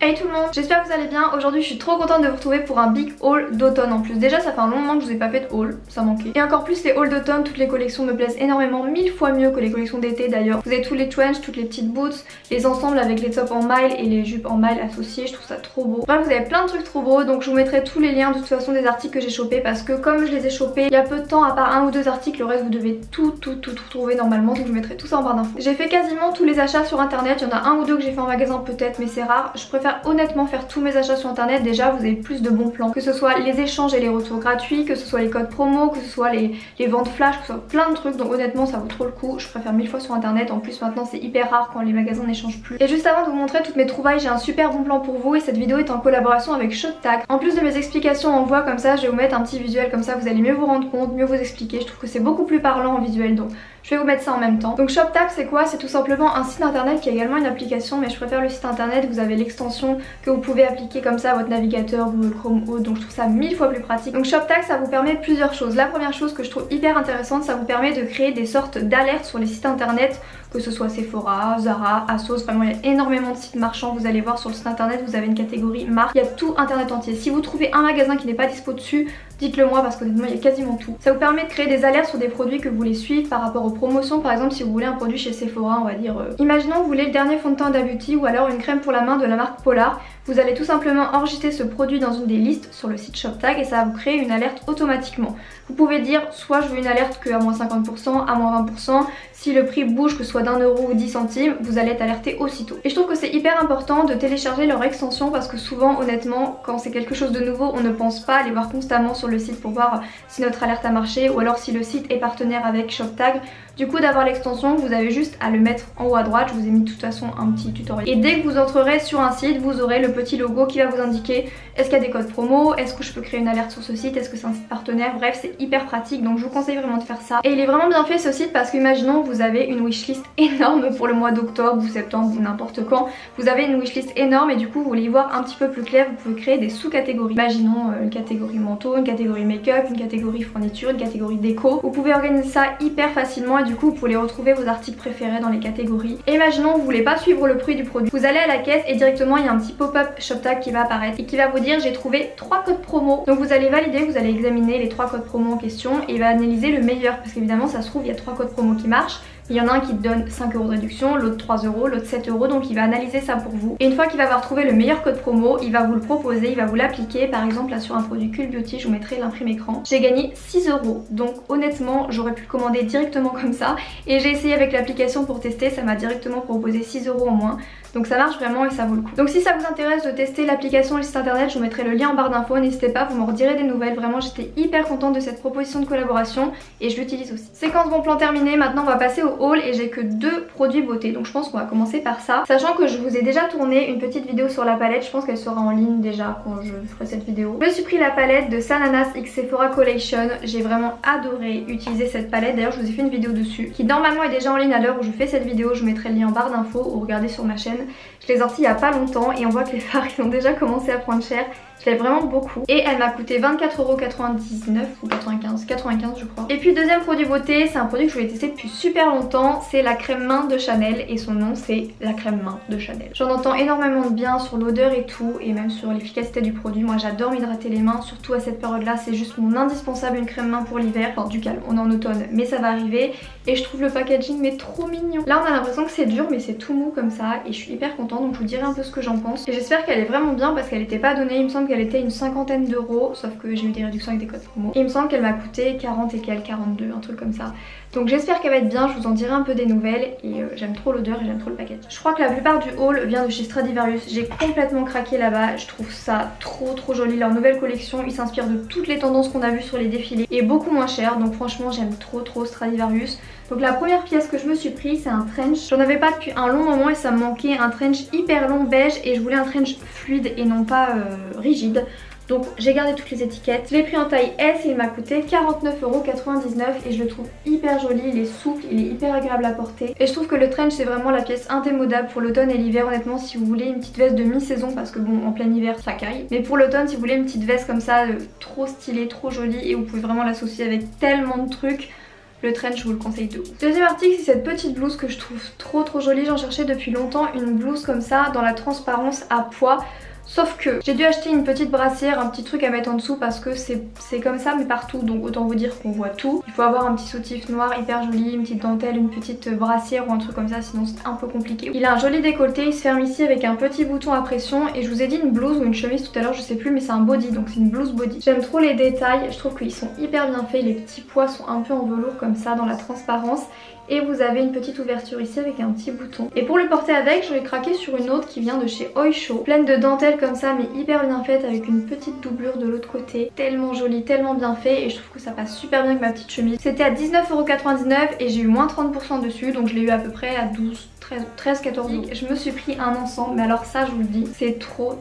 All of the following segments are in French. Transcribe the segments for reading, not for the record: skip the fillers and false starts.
Hey tout le monde, j'espère que vous allez bien. Aujourd'hui je suis trop contente de vous retrouver pour un big haul d'automne en plus. Déjà ça fait un long moment que je vous ai pas fait de haul, ça manquait. Et encore plus les hauls d'automne, toutes les collections me plaisent énormément, 1000 fois mieux que les collections d'été d'ailleurs. Vous avez tous les trench, toutes les petites boots, les ensembles avec les tops en maille et les jupes en maille associées, je trouve ça trop beau. Bref, vous avez plein de trucs trop beaux, donc je vous mettrai tous les liens de toute façon des articles que j'ai chopés parce que comme je les ai chopés il y a peu de temps, à part un ou deux articles, le reste vous devez tout trouver normalement, donc je mettrai tout ça en barre d'infos. J'ai fait quasiment tous les achats sur internet, il y en a un ou deux que j'ai fait en magasin peut-être, mais c'est rare. Je préfère honnêtement faire tous mes achats sur internet. Déjà vous avez plus de bons plans, que ce soit les échanges et les retours gratuits, que ce soit les codes promo, que ce soit les ventes flash, que ce soit plein de trucs, donc honnêtement ça vaut trop le coup. Je préfère 1000 fois sur internet, en plus maintenant c'est hyper rare quand les magasins n'échangent plus. Et juste avant de vous montrer toutes mes trouvailles, j'ai un super bon plan pour vous et cette vidéo est en collaboration avec ShopTag. En plus de mes explications en voix comme ça, je vais vous mettre un petit visuel comme ça, vous allez mieux vous rendre compte, mieux vous expliquer. Je trouve que c'est beaucoup plus parlant en visuel, donc je vais vous mettre ça en même temps. Donc ShopTag c'est quoi? C'est tout simplement un site internet qui a également une application, mais je préfère le site internet. Vous avez l'extension que vous pouvez appliquer comme ça à votre navigateur, Google Chrome ou autre, donc je trouve ça 1000 fois plus pratique. Donc ShopTag ça vous permet plusieurs choses. La première chose que je trouve hyper intéressante, ça vous permet de créer des sortes d'alertes sur les sites internet, que ce soit Sephora, Zara, Asos, vraiment il y a énormément de sites marchands. Vous allez voir sur le site internet, vous avez une catégorie marque, il y a tout internet entier. Si vous trouvez un magasin qui n'est pas dispo dessus, dites-le moi parce qu'honnêtement il y a quasiment tout. Ça vous permet de créer des alertes sur des produits que vous voulez suivre par rapport aux promotions. Par exemple si vous voulez un produit chez Sephora, on va dire imaginons que vous voulez le dernier fond de teint d'Abuti ou alors une crème pour la main de la marque Polar. Vous allez tout simplement enregistrer ce produit dans une des listes sur le site ShopTag et ça va vous créer une alerte automatiquement. Vous pouvez dire soit je veux une alerte que à moins 50%, à moins 20%, si le prix bouge que ce soit d'1 euro ou 10 centimes, vous allez être alerté aussitôt. Et je trouve que c'est hyper important de télécharger leur extension parce que souvent honnêtement quand c'est quelque chose de nouveau on ne pense pas aller voir constamment sur le site pour voir si notre alerte a marché ou alors si le site est partenaire avec ShopTag. Du coup d'avoir l'extension vous avez juste à le mettre en haut à droite, je vous ai mis de toute façon un petit tutoriel. Et dès que vous entrerez sur un site vous aurez le petit logo qui va vous indiquer est-ce qu'il y a des codes promo, est-ce que je peux créer une alerte sur ce site, est-ce que c'est un site partenaire, bref c'est hyper pratique donc je vous conseille vraiment de faire ça. Et il est vraiment bien fait ce site parce qu'imaginons vous avez une wishlist énorme pour le mois d'octobre ou septembre ou n'importe quand, vous avez une wishlist énorme et du coup vous voulez y voir un petit peu plus clair, vous pouvez créer des sous-catégories. Imaginons une catégorie manteau, une catégorie make-up, une catégorie fourniture, une catégorie déco. Vous pouvez organiser ça hyper facilement et du coup vous pouvez retrouver vos articles préférés dans les catégories. Et imaginons vous voulez pas suivre le prix du produit, vous allez à la caisse et directement il y a un petit pop-up ShopTag qui va apparaître et qui va vous dire j'ai trouvé 3 codes promo. Donc vous allez valider, vous allez examiner les 3 codes promo en question et il va analyser le meilleur parce qu'évidemment ça se trouve il y a 3 codes promo qui marchent. Il y en a un qui te donne 5 euros de réduction, l'autre 3 euros, l'autre 7 euros, donc il va analyser ça pour vous. Et une fois qu'il va avoir trouvé le meilleur code promo, il va vous le proposer, il va vous l'appliquer. Par exemple là sur un produit Cool Beauty, je vous mettrai l'imprime écran. J'ai gagné 6 euros, donc honnêtement j'aurais pu le commander directement comme ça. Et j'ai essayé avec l'application pour tester, ça m'a directement proposé 6 euros en moins. Donc ça marche vraiment et ça vaut le coup. Donc si ça vous intéresse de tester l'application et le site internet, je vous mettrai le lien en barre d'infos, n'hésitez pas, vous m'en redirez des nouvelles. Vraiment j'étais hyper contente de cette proposition de collaboration et je l'utilise aussi. Séquence bon plan terminée, maintenant on va passer au haul et j'ai que 2 produits beauté. Donc je pense qu'on va commencer par ça. Sachant que je vous ai déjà tourné une petite vidéo sur la palette, je pense qu'elle sera en ligne déjà quand je ferai cette vidéo. Je me suis pris la palette de Sananas X Sephora Collection. J'ai vraiment adoré utiliser cette palette, d'ailleurs je vous ai fait une vidéo dessus qui normalement est déjà en ligne à l'heure où je fais cette vidéo. Je vous mettrai le lien en barre d'infos ou regardez sur ma chaîne. Je l'ai sortie il y a pas longtemps et on voit que les fards ils ont déjà commencé à prendre cher. Je l'aime vraiment beaucoup et elle m'a coûté 24,99€ ou 95 je crois. Et puis deuxième produit beauté, c'est un produit que je voulais tester depuis super longtemps, c'est la crème main de Chanel et son nom c'est la crème main de Chanel. J'en entends énormément de bien sur l'odeur et tout et même sur l'efficacité du produit. Moi j'adore m'hydrater les mains, surtout à cette période là, c'est juste mon indispensable, une crème main pour l'hiver. Enfin du calme, on est en automne mais ça va arriver et je trouve le packaging mais trop mignon. Là on a l'impression que c'est dur mais c'est tout mou comme ça et je suis hyper contente donc je vous dirai un peu ce que j'en pense. Et j'espère qu'elle est vraiment bien parce qu'elle n'était pas donnée, il me semble qu'elle était une cinquantaine d'euros, sauf que j'ai eu des réductions avec des codes promo. Et il me semble qu'elle m'a coûté 40 et quelques, 42, un truc comme ça. Donc j'espère qu'elle va être bien, je vous en dirai un peu des nouvelles et j'aime trop l'odeur et j'aime trop le package. Je crois que la plupart du haul vient de chez Stradivarius, j'ai complètement craqué là-bas, je trouve ça trop joli. Leur nouvelle collection, ils s'inspirent de toutes les tendances qu'on a vues sur les défilés et beaucoup moins cher, donc franchement j'aime trop Stradivarius. Donc la première pièce que je me suis pris c'est un trench, j'en avais pas depuis un long moment et ça me manquait, un trench hyper long beige et je voulais un trench fluide et non pas rigide. Donc j'ai gardé toutes les étiquettes, je l'ai pris en taille S et il m'a coûté 49,99€ et je le trouve hyper joli, il est souple, il est hyper agréable à porter. Et je trouve que le trench c'est vraiment la pièce indémodable pour l'automne et l'hiver honnêtement si vous voulez une petite veste de mi-saison parce que bon en plein hiver ça caille. Mais pour l'automne si vous voulez une petite veste comme ça trop stylée, trop jolie et vous pouvez vraiment l'associer avec tellement de trucs. Le trench, je vous le conseille de ouf. Deuxième article, c'est cette petite blouse que je trouve trop jolie. J'en cherchais depuis longtemps une blouse comme ça dans la transparence à pois. Sauf que j'ai dû acheter une petite brassière, un petit truc à mettre en dessous parce que c'est comme ça mais partout, donc autant vous dire qu'on voit tout. Il faut avoir un petit soutif noir hyper joli, une petite dentelle, une petite brassière ou un truc comme ça, sinon c'est un peu compliqué. Il a un joli décolleté, il se ferme ici avec un petit bouton à pression et je vous ai dit une blouse ou une chemise tout à l'heure, je sais plus, mais c'est un body, donc c'est une blouse body. J'aime trop les détails, je trouve qu'ils sont hyper bien faits, les petits pois sont un peu en velours comme ça dans la transparence. Et vous avez une petite ouverture ici avec un petit bouton. Et pour le porter avec, je vais craquer sur une autre qui vient de chez Oysho. Pleine de dentelles comme ça mais hyper bien faite avec une petite doublure de l'autre côté. Tellement jolie, tellement bien fait et je trouve que ça passe super bien avec ma petite chemise. C'était à 19,99€ et j'ai eu moins 30% dessus, donc je l'ai eu à peu près à 13-14€. Je me suis pris un ensemble, mais alors ça je vous le dis, c'est trop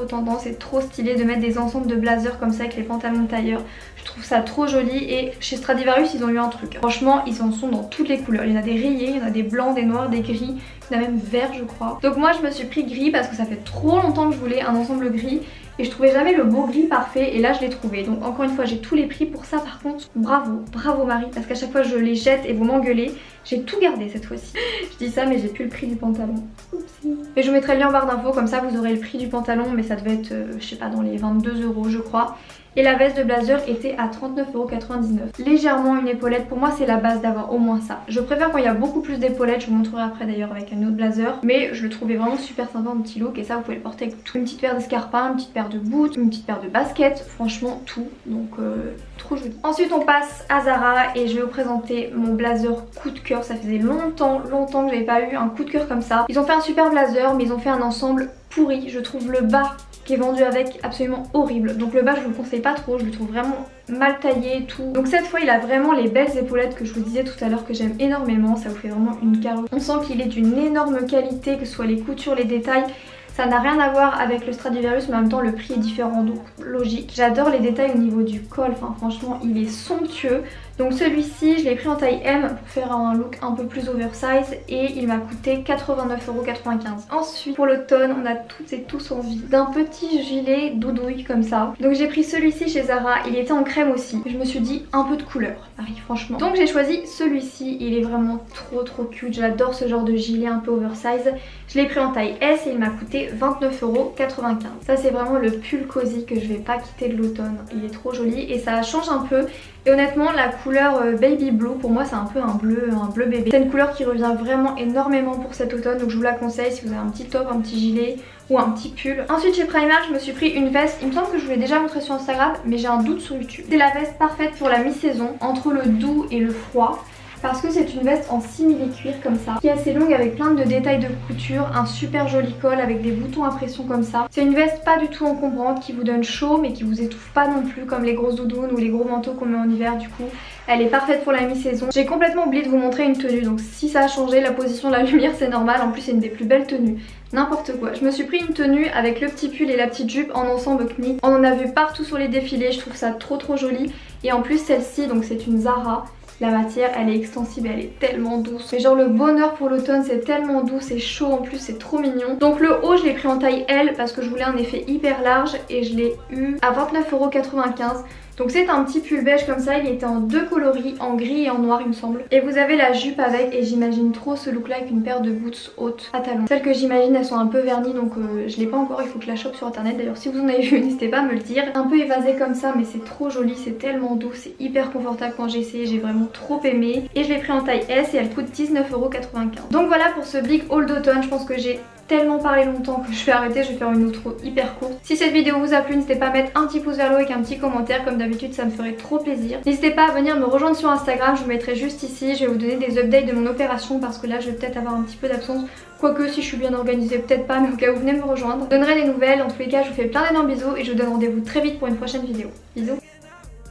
tendance, c'est trop stylé de mettre des ensembles de blazers comme ça avec les pantalons de tailleur. Je trouve ça trop joli et chez Stradivarius ils ont eu un truc. Franchement ils en sont dans toutes les couleurs. Il y en a des rayés, il y en a des blancs, des noirs, des gris, il y en a même vert je crois. Donc moi je me suis pris gris parce que ça fait trop longtemps que je voulais un ensemble gris. Et je trouvais jamais le beau gris parfait et là je l'ai trouvé. Donc encore une fois j'ai tous les prix pour ça par contre. Bravo Marie parce qu'à chaque fois je les jette et vous m'engueulez. J'ai tout gardé cette fois-ci. Je dis ça mais j'ai plus le prix du pantalon. Oupsie. Et je vous mettrai le lien en barre d'infos comme ça vous aurez le prix du pantalon mais ça devait être je sais pas dans les 22€ je crois. Et la veste de blazer était à 39,99€. Légèrement une épaulette, pour moi c'est la base d'avoir au moins ça. Je préfère quand il y a beaucoup plus d'épaulettes, je vous montrerai après d'ailleurs avec un autre blazer. Mais je le trouvais vraiment super sympa en petit look et ça vous pouvez le porter avec tout. Une petite paire d'escarpins, une petite paire de boots, une petite paire de baskets, franchement tout. Donc trop joli. Ensuite on passe à Zara et je vais vous présenter mon blazer coup de cœur. Ça faisait longtemps que j'avais pas eu un coup de cœur comme ça. Ils ont fait un super blazer mais ils ont fait un ensemble pourri. Je trouve le bas qui est vendu avec absolument horrible. Donc le bas je vous le conseille pas trop, je le trouve vraiment mal taillé et tout. Donc cette fois il a vraiment les belles épaulettes que je vous disais tout à l'heure que j'aime énormément. Ça vous fait vraiment une carrure. On sent qu'il est d'une énorme qualité, que ce soit les coutures, les détails. Ça n'a rien à voir avec le Stradivarius mais en même temps le prix est différent donc logique. J'adore les détails au niveau du col, enfin franchement il est somptueux. Donc celui-ci je l'ai pris en taille M pour faire un look un peu plus oversize et il m'a coûté 89,95€. Ensuite pour l'automne on a toutes et tous envie d'un petit gilet doudouille comme ça. Donc j'ai pris celui-ci chez Zara, il était en crème aussi. Je me suis dit un peu de couleur, Marie franchement. Donc j'ai choisi celui-ci, il est vraiment trop cute, j'adore ce genre de gilet un peu oversize. Je l'ai pris en taille S et il m'a coûté 29,95€. Ça c'est vraiment le pull cosy que je vais pas quitter de l'automne. Il est trop joli et ça change un peu. Et honnêtement la couleur baby blue pour moi c'est un peu un bleu bébé. C'est une couleur qui revient vraiment énormément pour cet automne donc je vous la conseille si vous avez un petit top, un petit gilet ou un petit pull. Ensuite chez Primark je me suis pris une veste, il me semble que je vous l'ai déjà montré sur Instagram mais j'ai un doute sur YouTube. C'est la veste parfaite pour la mi-saison entre le doux et le froid. Parce que c'est une veste en simili-cuir comme ça, qui est assez longue avec plein de détails de couture, un super joli col avec des boutons à pression comme ça. C'est une veste pas du tout encombrante qui vous donne chaud mais qui vous étouffe pas non plus comme les grosses doudounes ou les gros manteaux qu'on met en hiver du coup. Elle est parfaite pour la mi-saison. J'ai complètement oublié de vous montrer une tenue donc si ça a changé la position de la lumière c'est normal, en plus c'est une des plus belles tenues. N'importe quoi. Je me suis pris une tenue avec le petit pull et la petite jupe en ensemble knit. On en a vu partout sur les défilés, je trouve ça trop joli. Et en plus celle-ci donc c'est une Zara. La matière elle est extensible, elle est tellement douce. Mais genre le bonheur pour l'automne c'est tellement doux, c'est chaud en plus, c'est trop mignon. Donc le haut je l'ai pris en taille L parce que je voulais un effet hyper large et je l'ai eu à 29,95€. Donc c'est un petit pull beige comme ça, il était en deux coloris, en gris et en noir il me semble. Et vous avez la jupe avec et j'imagine trop ce look là avec une paire de boots hautes à talons. Celles que j'imagine elles sont un peu vernies donc je l'ai pas encore, il faut que je la chope sur internet. D'ailleurs si vous en avez vu n'hésitez pas à me le dire. Un peu évasé comme ça mais c'est trop joli, c'est tellement doux, c'est hyper confortable quand j'ai essayé, j'ai vraiment trop aimé. Et je l'ai pris en taille S et elle coûte 19,95€. Donc voilà pour ce big haul d'automne, je pense que j'ai tellement parlé longtemps que je vais arrêter, je vais faire une outro hyper courte. Si cette vidéo vous a plu, n'hésitez pas à mettre un petit pouce vers le haut avec un petit commentaire, comme d'habitude ça me ferait trop plaisir. N'hésitez pas à venir me rejoindre sur Instagram, je vous mettrai juste ici, je vais vous donner des updates de mon opération parce que là je vais peut-être avoir un petit peu d'absence. Quoique si je suis bien organisée peut-être pas, mais au cas où venez me rejoindre. Je donnerai des nouvelles, en tous les cas je vous fais plein d'énormes bisous et je vous donne rendez-vous très vite pour une prochaine vidéo. Bisous.